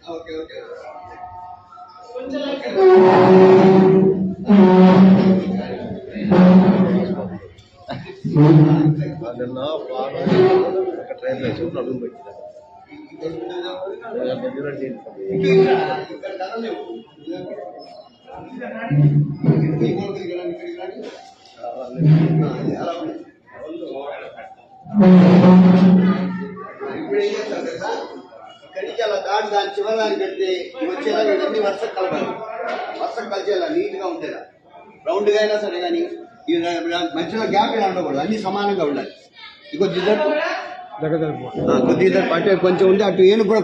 Okay okay నిన్న ఒక train లో చూపు అడుగు పెట్టిన ఇక్కడికి అలా దాటి దాని చివరి పెడితే వచ్చేలా ఇవన్నీ వర్షం కలపాలి. వర్షం కలిసేలా నీట్గా ఉండేలా రౌండ్గా అయినా సరే కానీ మధ్యలో గ్యాప్ ఇలా ఉండకూడదు, అన్ని సమానంగా ఉండాలి. కొద్ది ఇద్దరు అటు కొంచెం ఉంటే అటు ఏను కూడా